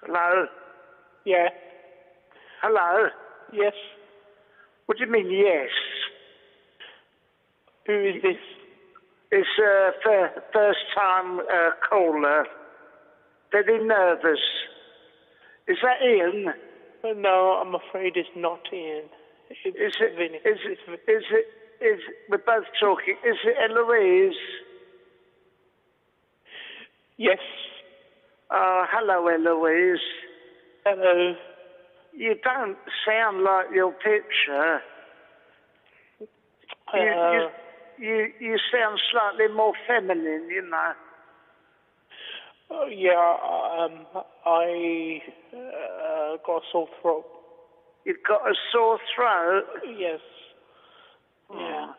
Hello? Yeah. Hello? Yes. What do you mean, yes? Who is this? It's first-time caller. Very nervous. Is that Ian? No, I'm afraid it's not Ian. We're both talking. Is it Eloise? Yes. Hello, Eloise. Hello. You don't sound like your picture. You sound slightly more feminine, you know. I got a sore throat. You've got a sore throat? Yes. Yeah.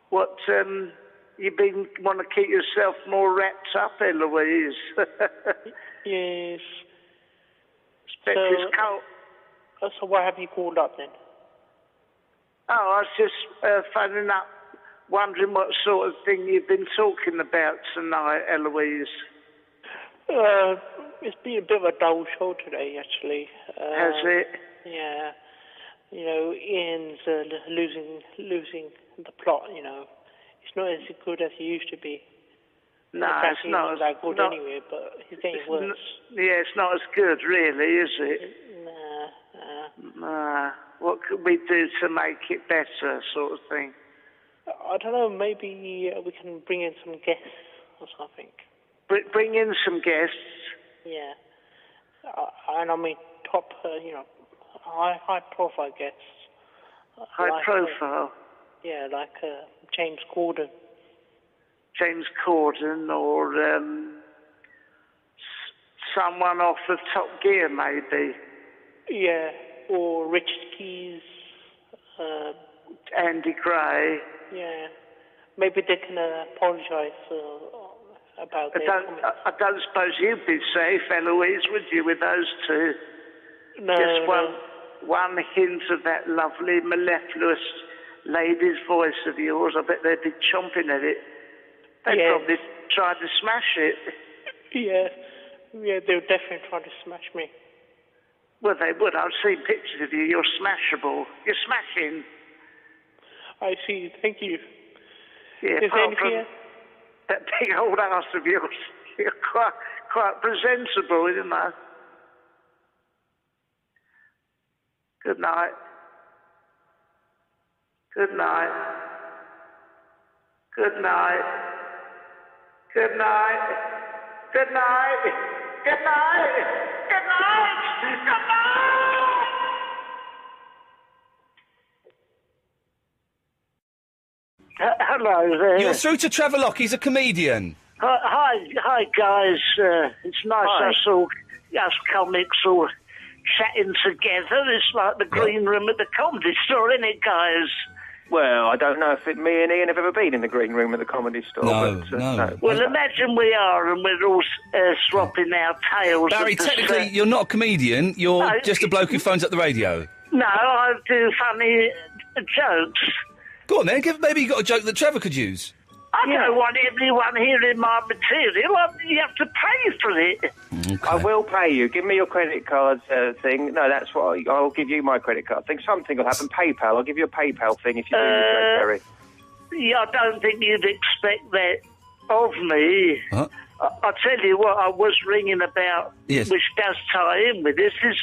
What, you want to keep yourself more wrapped up, Eloise? Yes. It's cold. So why have you called up then? Oh, I was just phoning up, wondering what sort of thing you've been talking about tonight, Eloise. It's been a bit of a dull show today, actually. Has it? Yeah. You know, Ian's losing the plot, you know. It's not as good as he used to be. No, it's not as that good anyway, but he's getting worse. It's not as good, really, is it? Nah. What could we do to make it better, sort of thing? I don't know, maybe we can bring in some guests or something. Bring in some guests? Yeah. And I mean, top, high-profile guests. High-profile? Like James Corden. James Corden, or someone off of Top Gear, maybe. Yeah, or Richard Keys. Andy Gray. Yeah, maybe they can apologise about their comments. I don't suppose you'd be safe, Eloise, would you, with those two? No. Just one hint of that lovely, mellifluous lady's voice of yours. I bet they'd be chomping at it. They'd probably try to smash it. Yeah, they would definitely try to smash me. Well, they would. I've seen pictures of you. You're smashable. You're smashing. I see. Thank you. Yeah, Is there anything else? That big old ass of yours. You're quite presentable, you know. Good night. Good night. Good night. Good night. Good night. Good night. Good night. Good night. Hello there. You're through to Trevor Locke. He's a comedian. Hi, guys. It's nice us comics all chatting together. It's like the green room at the Comedy Store, isn't it, guys? Well, I don't know if me and Ian have ever been in the green room at the Comedy Store. No. Well, imagine we are, and we're all swapping our tales. Barry, technically, you're not a comedian. You're just a bloke who phones up the radio. No, I do funny jokes. Go on, then. Maybe you got a joke that Trevor could use. I don't want everyone hearing my material. You have to pay for it. Okay. I will pay you. Give me your credit card thing. No, that's what I'll give you my credit card thing. Something will happen. PayPal. I'll give you a PayPal thing if you do this, Barry. Yeah, I don't think you'd expect that of me. Huh? I'll tell you what I was ringing about, yes, which does tie in with this, is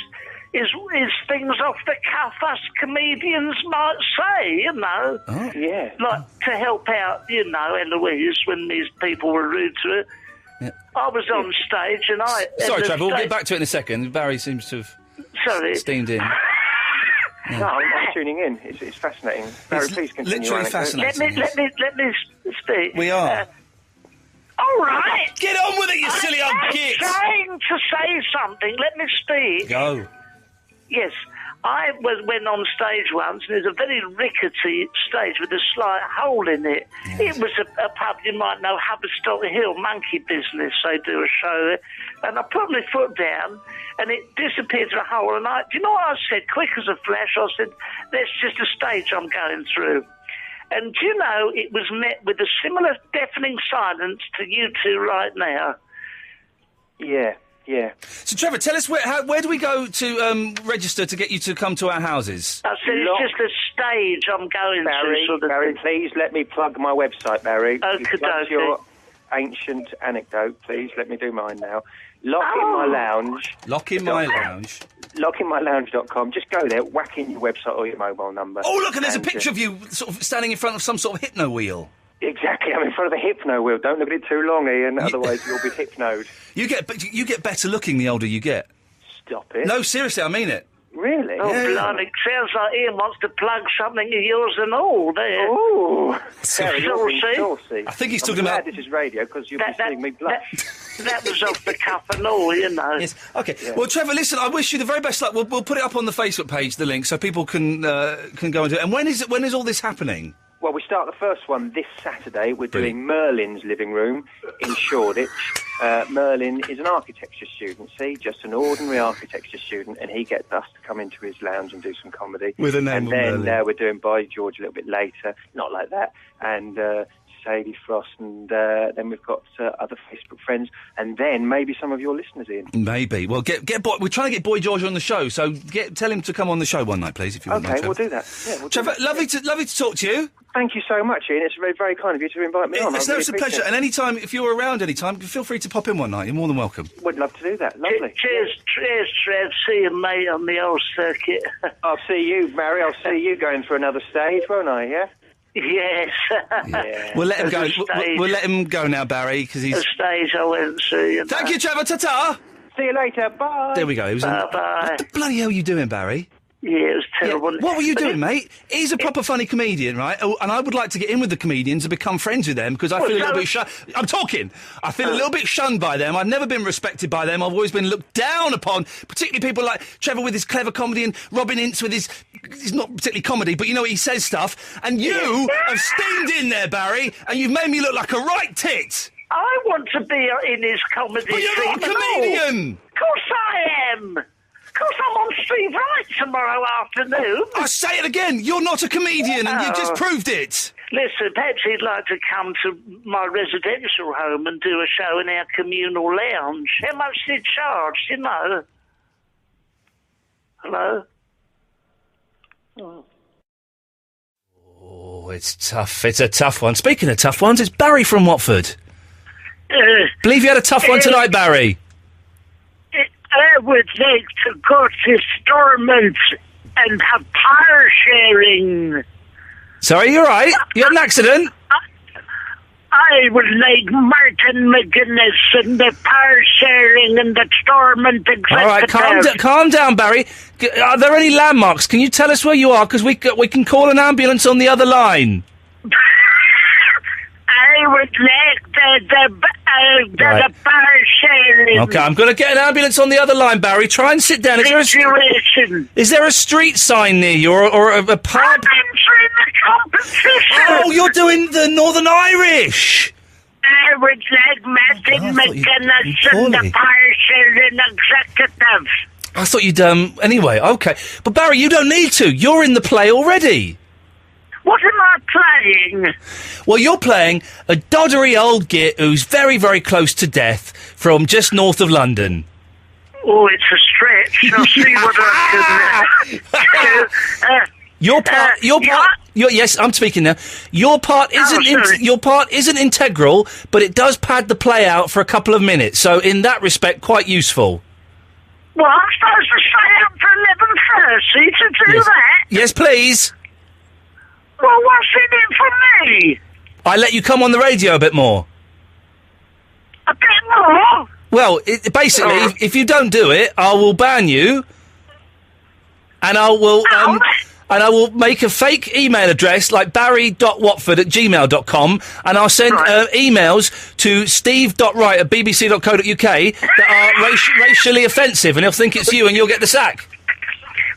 things off the cuff us comedians might say, you know. Oh. Yeah. Like to help out, you know, Eloise, when these people were rude to her. Yeah. I was on stage and I... Sorry, Trevor, we'll get back to it in a second. Barry seems to have steamed in. Yeah. No, I'm tuning in. It's fascinating. Barry, please continue. Literally fascinating. Let me speak. We are. All right. Get on with it, you silly old git. I'm trying to say something. Let me speak. Go. Yes, I went on stage once, and it was a very rickety stage with a slight hole in it. Yes. It was a pub, you might know, Haverstock Hill, Monkey Business. They do a show there. And I put my foot down, and it disappeared through a hole. And do you know what I said? Quick as a flash, I said, that's just a stage I'm going through. And do you know, it was met with a similar deafening silence to you two right now. Yeah. Yeah. So, Trevor, tell us where do we go to register to get you to come to our houses? I said it's just a stage I'm going to. Barry, please let me plug my website, Barry. Okay, You plugged your ancient anecdote, please. Let me do mine now. Lock in my lounge. LockinMyLounge.com. Just go there, whack in your website or your mobile number. Oh, look, and there's a picture of you sort of standing in front of some sort of hypno wheel. Exactly, I'm in front of a hypno wheel. Don't look at it too long, Ian, otherwise you'll be hypnoed. You get better looking the older you get. Stop it. No, seriously, I mean it. Really? Oh, blimey. Sounds like Ian wants to plug something of yours and all there. Oh, saucy. I think he's talking about... this is radio, because you'll be seeing me blush. That was off the cuff and all, you know. Yes. Okay. Yeah. Well, Trevor, listen, I wish you the very best luck. We'll put it up on the Facebook page, the link, so people can go into it. And when is all this happening? Well, we start the first one this Saturday. We're doing Merlin's living room in Shoreditch. Merlin is an architecture student, just an ordinary architecture student, and he gets us to come into his lounge and do some comedy. With a name and then we're doing By George a little bit later, not like that, and Sadie Frost, and then we've got other Facebook friends, and then maybe some of your listeners in. Maybe. Well, we're trying to get Boy George on the show, so tell him to come on the show one night, please, if you wouldn't mind. Okay, we'll do that. Yeah, Trevor, lovely to talk to you. Thank you so much, Ian. It's very, very kind of you to invite me on. It's a pleasure. And anytime, if you're around anytime, feel free to pop in one night. You're more than welcome. Would love to do that. Lovely. Cheers, Trev. See you, mate, on the old circuit. I'll see you, Mary. I'll see you going for another stage, won't I, yeah? Yes. Yeah. We'll let him go. We'll let him go now, Barry, because he's... A stage I went to. Thank you, Trevor. Ta-ta. See you later. Bye. There we go. Bye-bye. What the bloody hell are you doing, Barry? Yeah, it was terrible. Yeah. What were you doing, mate? He's a proper funny comedian, right? Oh, and I would like to get in with the comedians and become friends with them, because I feel a little bit shunned. I'm talking. I feel a little bit shunned by them. I've never been respected by them. I've always been looked down upon, particularly people like Trevor with his clever comedy and Robin Ince with his not particularly comedy, but you know, he says stuff. And you have steamed in there, Barry, and you've made me look like a right tit. I want to be in his comedy. But you're not a comedian. Of course I am. Of course I'm on Steve Wright tomorrow afternoon. I say it again, you're not a comedian, and you've just proved it. Listen, perhaps he'd like to come to my residential home and do a show in our communal lounge. How much did he charge, you know? Hello? Oh, it's tough. It's a tough one. Speaking of tough ones, it's Barry from Watford. Believe you had a tough one tonight, Barry. I would like to go to Stormont and have power sharing. Sorry, you're right. You had an accident? I would like Martin McGuinness and the power sharing and the Stormont executive. All right, calm down, Barry. Are there any landmarks? Can you tell us where you are? Because we can call an ambulance on the other line. I would like the power sharing. Okay, I'm going to get an ambulance on the other line, Barry. Try and sit down. Is there a street sign near you or a pub? I'm entering the competition. Oh, you're doing the Northern Irish. I would like Martin McGuinness and the power sharing executive. I thought you'd, anyway, okay. But Barry, you don't need to. You're in the play already. What am I playing? Well, you're playing a doddery old git who's very, very close to death from just north of London. Oh, it's a stretch. I'll see what I can... Yes, I'm speaking now. Your part isn't integral, but it does pad the play out for a couple of minutes. So, in that respect, quite useful. Well, I'm supposed to stay up for 11:30 to do that. Yes, please. Well, what's in it for me? I let you come on the radio a bit more. A bit more? Well, basically, if you don't do it, I will ban you, and I will make a fake email address like barry.watford@gmail.com, and I'll send emails to steve.wright@bbc.co.uk that are racially offensive, and he'll think it's you, and you'll get the sack.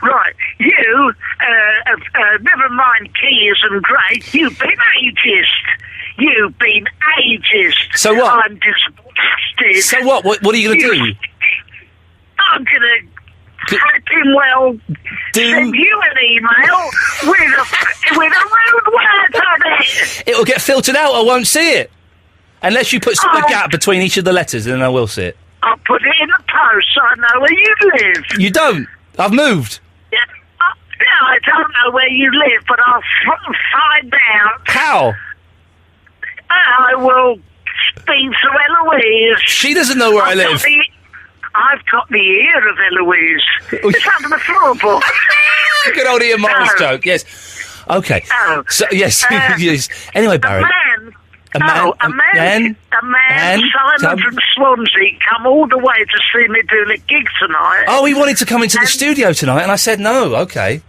Right, you, never mind keys and great, you've been ageist. You've been ageist. So what? I'm disgusted. So what? What are you going to do? I'm going to send you an email with a rude word on it. It'll get filtered out, I won't see it. Unless you put a gap between each of the letters, then I will see it. I'll put it in the so I know where you live. You don't? I've moved. Yeah. No, I don't know where you live, but I'll find out. How? I will speak to Eloise. She doesn't know where I live. I've got the ear of Eloise. It's under the floorboard. Good old Ian Morris joke, yes. Okay. Oh. So, yes, yes. Anyway, Barry. A man, Simon from Swansea, come all the way to see me doing a gig tonight. Oh, he wanted to come into the studio tonight, and I said no. Okay.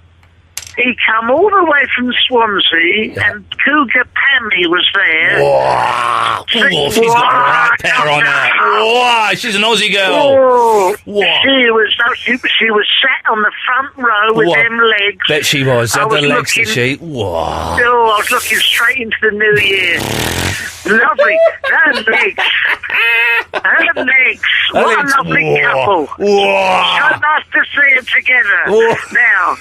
He come all the way from Swansea, and Cougar Pammy was there. Wow. She's got a right pair on her. Wow, she's an Aussie girl. Oh, she was sat on the front row with them legs. Bet she was. Had the legs, did she? Wow. Oh, I was looking straight into the new year. Lovely. Her legs. Her legs. What a lovely couple. Whoa. So nice to see them together. Whoa. Now.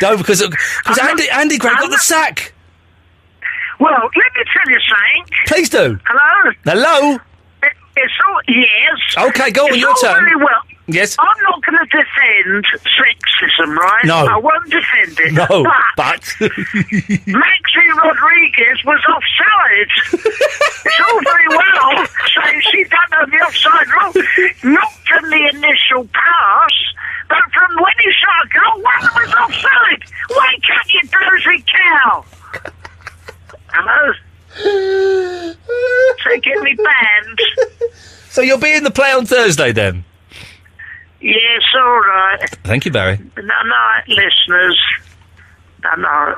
No, because Andy Gray got the sack. Well, let me tell you something. Please do. Hello? Hello? It's all... Yes. Okay, go on, it's your all turn. Very well. Yes. I'm not going to defend sexism, right? No. I won't defend it. No, but... Maxie Rodriguez was offside. It's all very well saying she done on the offside rule. Not from the initial pass, but from when he shot a goal, one was offside. Why can't you dozy cow? Hello? So get me banned. So you'll be in the play on Thursday, then? Yes, all right. Thank you, Barry. Night, listeners. Night.